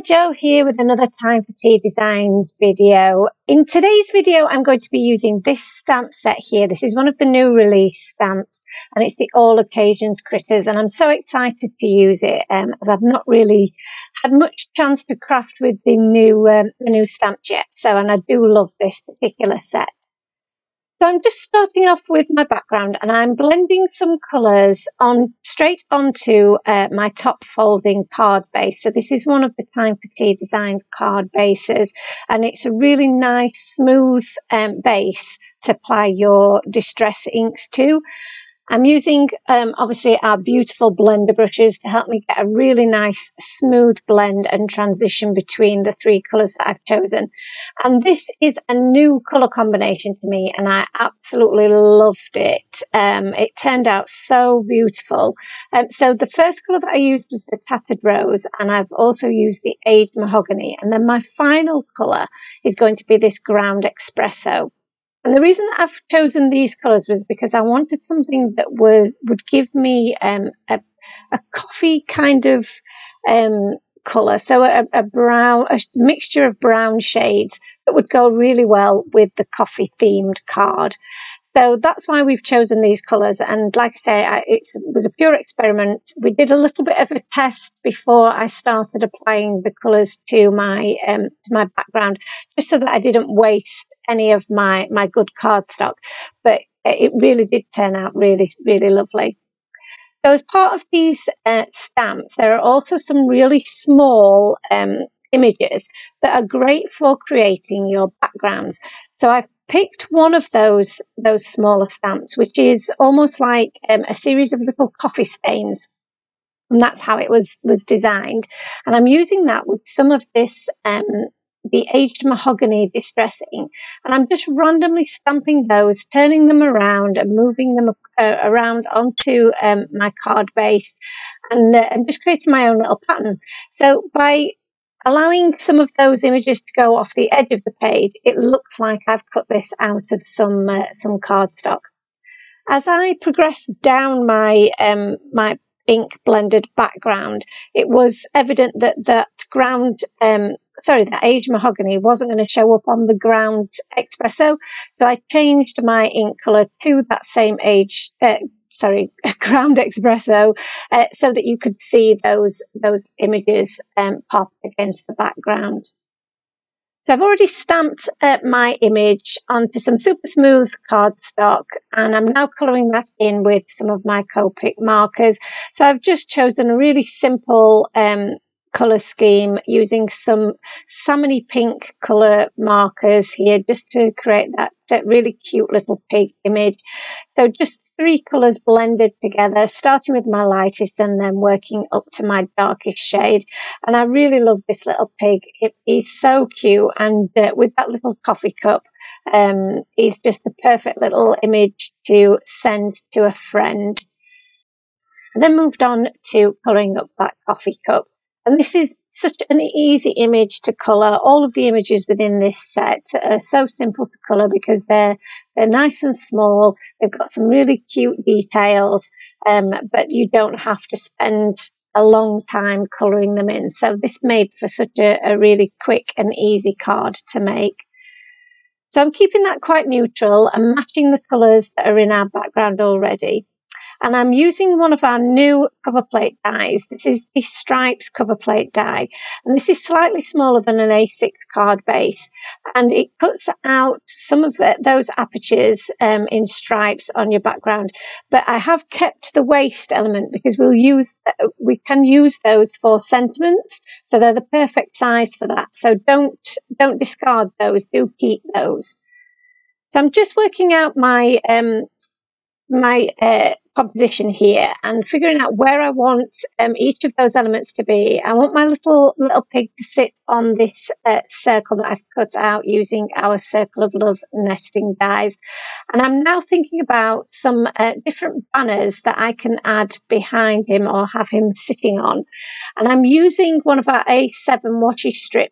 Jo here with another Time for Tea Designs video. In today's video, I'm going to be using this stamp set here. This is one of the new release stamps, and it's the All Occasions Critters, and I'm so excited to use it as I've not really had much chance to craft with the new stamps yet. And I do love this particular set. So I'm just starting off with my background, and I'm blending some colours straight onto my top folding card base. So this is one of the Time for Tea Designs card bases, and it's a really nice smooth base to apply your distress inks to. I'm using obviously our beautiful blender brushes to help me get a really nice smooth blend and transition between the three colours that I've chosen. And this is a new colour combination to me, and I absolutely loved it. It turned out so beautiful. So the first colour that I used was the Tattered Rose, and I've also used the Aged Mahogany. And then my final colour is going to be this Ground Espresso. And the reason that I've chosen these colours was because I wanted something that would give me a coffee kind of colour, so a mixture of brown shades that would go really well with the coffee themed card. So that's why we've chosen these colours. And like I say, it was a pure experiment. We did a little bit of a test before I started applying the colours to my background, just so that I didn't waste any of my good cardstock. But it really did turn out really, really lovely. So as part of these stamps, there are also some really small images that are great for creating your backgrounds. So I've picked one of those smaller stamps, which is almost like a series of little coffee stains. And that's how it was designed. And I'm using that with some of this the Aged Mahogany distressing, and I'm just randomly stamping those, turning them around and moving them around onto my card base, and just creating my own little pattern. So by allowing some of those images to go off the edge of the page, it looks like I've cut this out of some cardstock. As I progressed down my my ink blended background, it was evident that that Aged Mahogany wasn't going to show up on the Ground Espresso, so I changed my ink colour to that same Ground Espresso, so that you could see those images pop against the background. So I've already stamped my image onto some super smooth cardstock, and I'm now colouring that in with some of my Copic markers. So I've just chosen a really simple colour scheme using some salmony pink colour markers here, just to create that really cute little pig image. So just three colours blended together, starting with my lightest and then working up to my darkest shade. And I really love this little pig. It is so cute, and with that little coffee cup, is just the perfect little image to send to a friend. And then moved on to colouring up that coffee cup. And this is such an easy image to colour. All of the images within this set are so simple to colour because they're nice and small. They've got some really cute details, but you don't have to spend a long time colouring them in. So this made for such a really quick and easy card to make. So I'm keeping that quite neutral and matching the colours that are in our background already. And I'm using one of our new cover plate dies. This is the Stripes cover plate die. And this is slightly smaller than an A6 card base. And it cuts out some of those apertures in stripes on your background. But I have kept the waist element because we can use those for sentiments. So they're the perfect size for that. So don't discard those. Do keep those. So I'm just working out my composition here and figuring out where I want each of those elements to be. I want my little pig to sit on this circle that I've cut out using our Circle of Love nesting dies. And I'm now thinking about some different banners that I can add behind him or have him sitting on. And I'm using one of our A7 washi strip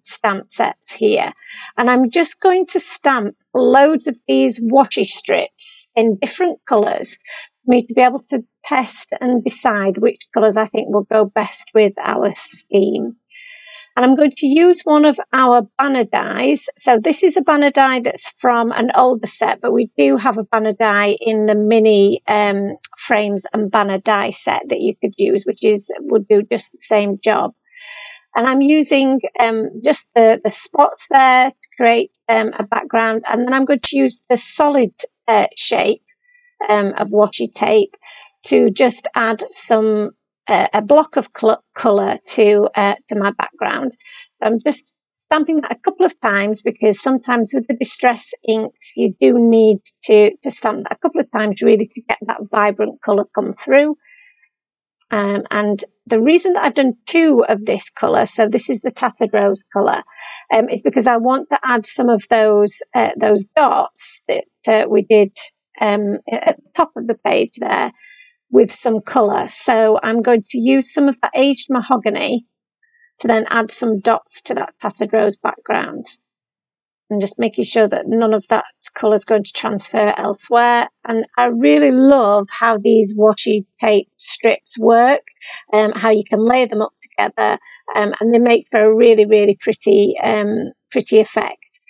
stamp sets here. And I'm just going to stamp loads of these washi strips in different colours for me to be able to test and decide which colours I think will go best with our scheme. And I'm going to use one of our banner dies. So this is a banner die that's from an older set, but we do have a banner die in the mini frames and banner die set that you could use, which would do just the same job. And I'm using just the spots there to create a background. And then I'm going to use the solid shape of washi tape to just add some a block of colour to my background. So I'm just stamping that a couple of times, because sometimes with the distress inks you do need to stamp that a couple of times really to get that vibrant colour come through. And the reason that I've done 2 of this colour, so this is the tattered rose colour, is because I want to add some of those dots that we did at the top of the page there with some colour. So I'm going to use some of that aged mahogany to then add some dots to that tattered rose background. And just making sure that none of that colour is going to transfer elsewhere. And I really love how these washi tape strips work, how you can layer them up together, and they make for a really, really pretty effect.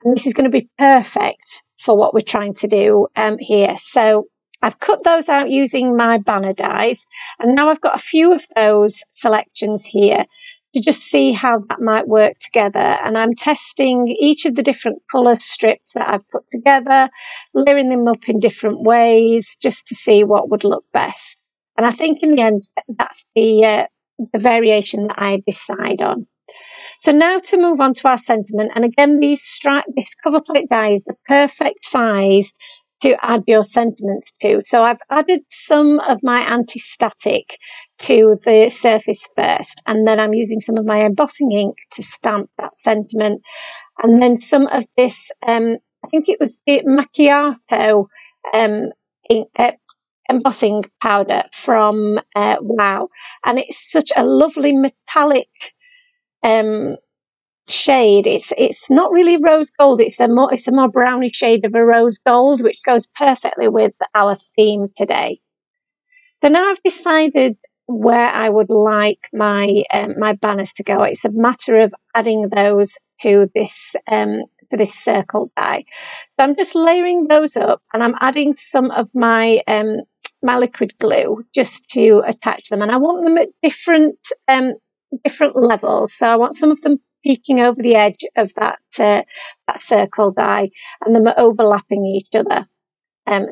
And this is going to be perfect for what we're trying to do here. So I've cut those out using my banner dies, and now I've got a few of those selections here to just see how that might work together. And I'm testing each of the different colour strips that I've put together, layering them up in different ways just to see what would look best. And I think in the end, that's the variation that I decide on. So now to move on to our sentiment. And again, this cover plate die is the perfect size to add your sentiments to. So I've added some of my anti-static to the surface first, and then I'm using some of my embossing ink to stamp that sentiment, and then some of this, I think it was the macchiato embossing powder from Wow, and it's such a lovely metallic shade. It's not really rose gold, it's a more browny shade of a rose gold, which goes perfectly with our theme today. So now I've decided where I would like my my banners to go. It's a matter of adding those to this circle die. So I'm just layering those up, and I'm adding some of my my liquid glue just to attach them, and I want them at different levels. So I want some of them peeking over the edge of that circle die, and them overlapping each other.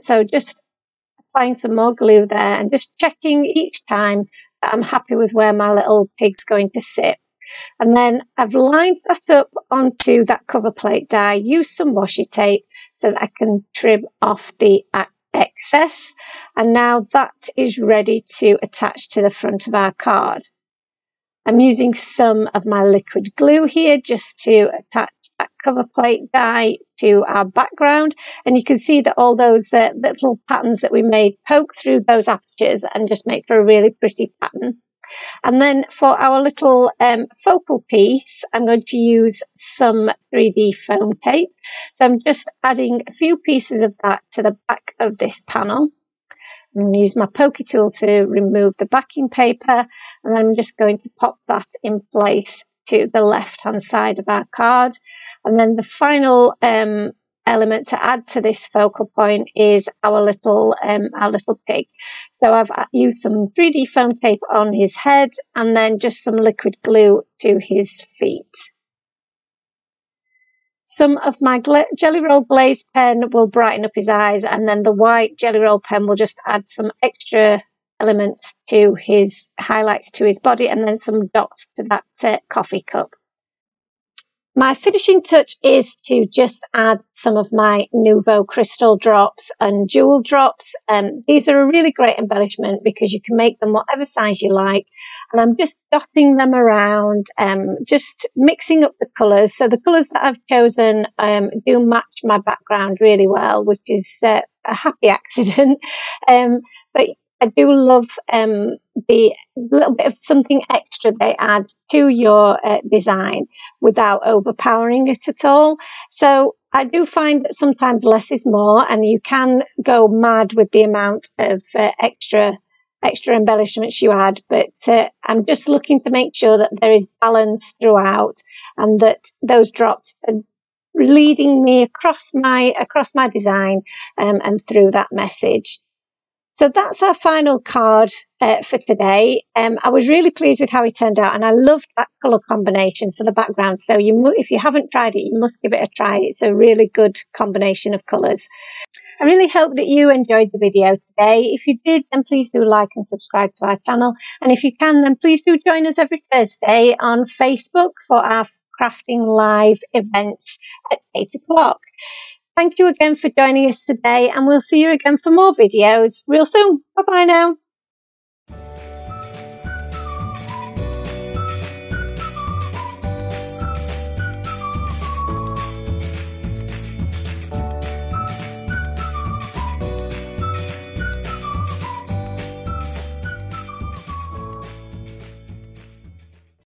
So just applying some more glue there, and just checking each time that I'm happy with where my little pig's going to sit. And then I've lined that up onto that cover plate die, used some washi tape so that I can trim off the excess. And now that is ready to attach to the front of our card. I'm using some of my liquid glue here just to attach that cover plate die to our background, and you can see that all those little patterns that we made poke through those apertures and just make for a really pretty pattern. And then for our little focal piece, I'm going to use some 3D foam tape. So I'm just adding a few pieces of that to the back of this panel. I'm going to use my pokey tool to remove the backing paper, and then I'm just going to pop that in place to the left-hand side of our card. And then the final element to add to this focal point is our little pig. So I've used some 3D foam tape on his head, and then just some liquid glue to his feet. Some of my Jelly Roll Glaze pen will brighten up his eyes, and then the white Jelly Roll pen will just add some extra elements to his highlights to his body, and then some dots to that coffee cup. My finishing touch is to just add some of my Nouveau crystal drops and jewel drops. These are a really great embellishment because you can make them whatever size you like. And I'm just dotting them around, just mixing up the colours. So the colours that I've chosen do match my background really well, which is a happy accident. But I do love the little bit of something extra they add to your design without overpowering it at all. So I do find that sometimes less is more, and you can go mad with the amount of extra extra embellishments you add, but I'm just looking to make sure that there is balance throughout and that those drops are leading me across my design and through that message. So that's our final card for today. I was really pleased with how it turned out, and I loved that colour combination for the background. So if you haven't tried it, you must give it a try. It's a really good combination of colours. I really hope that you enjoyed the video today. If you did, then please do like and subscribe to our channel. And if you can, then please do join us every Thursday on Facebook for our crafting live events at 8 o'clock. Thank you again for joining us today, and we'll see you again for more videos real soon. Bye-bye now.